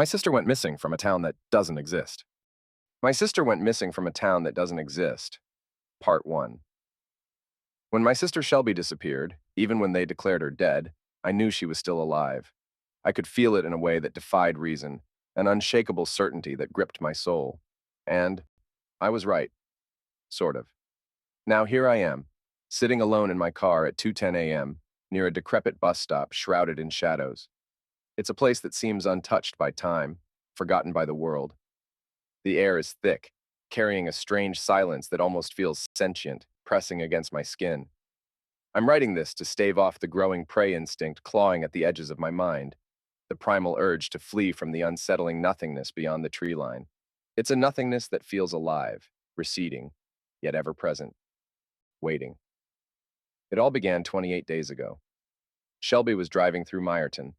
My sister went missing from a town that doesn't exist. My sister went missing from a town that doesn't exist. Part 1. When my sister Shelby disappeared, even when they declared her dead, I knew she was still alive. I could feel it in a way that defied reason, an unshakable certainty that gripped my soul. And I was right, sort of. Now here I am, sitting alone in my car at 2:10 a.m., near a decrepit bus stop shrouded in shadows. It's a place that seems untouched by time, forgotten by the world. The air is thick, carrying a strange silence that almost feels sentient, pressing against my skin. I'm writing this to stave off the growing prey instinct clawing at the edges of my mind, the primal urge to flee from the unsettling nothingness beyond the tree line. It's a nothingness that feels alive, receding, yet ever present, waiting. It all began 28 days ago. Shelby was driving through Myerton,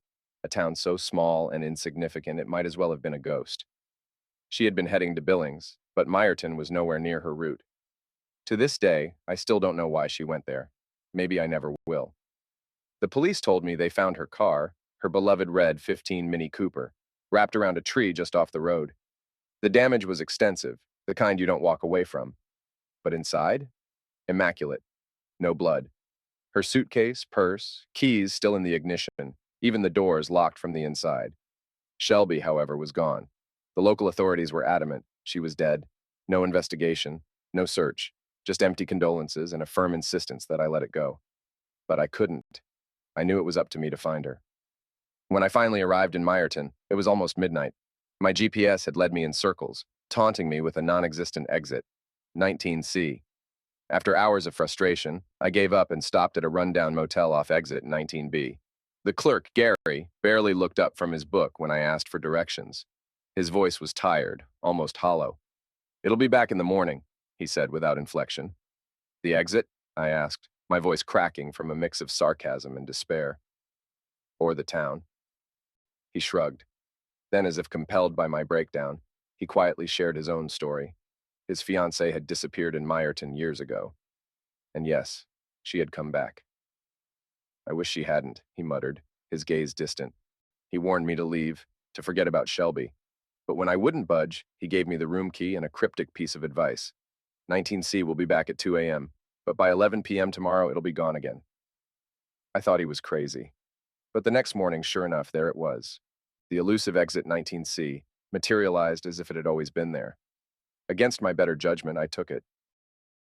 a town so small and insignificant it might as well have been a ghost. She had been heading to Billings, but Myerton was nowhere near her route. To this day, I still don't know why she went there. Maybe I never will. The police told me they found her car, her beloved red 15 Mini Cooper, wrapped around a tree just off the road. The damage was extensive, the kind you don't walk away from. But inside? Immaculate. No blood. Her suitcase, purse, keys still in the ignition, even the doors locked from the inside. Shelby, however, was gone. The local authorities were adamant she was dead. No investigation, no search, just empty condolences and a firm insistence that I let it go. But I couldn't. I knew it was up to me to find her. When I finally arrived in Myerton, it was almost midnight. My GPS had led me in circles, taunting me with a non-existent exit, 19C. After hours of frustration, I gave up and stopped at a rundown motel off exit 19B. The clerk, Gary, barely looked up from his book when I asked for directions. His voice was tired, almost hollow. "It'll be back in the morning," he said without inflection. "The exit?" I asked, my voice cracking from a mix of sarcasm and despair. "Or the town?" He shrugged. Then, as if compelled by my breakdown, he quietly shared his own story. His fiancée had disappeared in Myerton years ago. And yes, she had come back. "I wish she hadn't," he muttered, his gaze distant. He warned me to leave, to forget about Shelby. But when I wouldn't budge, he gave me the room key and a cryptic piece of advice. 19C will be back at 2 a.m., but by 11 p.m. tomorrow, it'll be gone again. I thought he was crazy. But the next morning, sure enough, there it was. The elusive exit 19C, materialized as if it had always been there. Against my better judgment, I took it.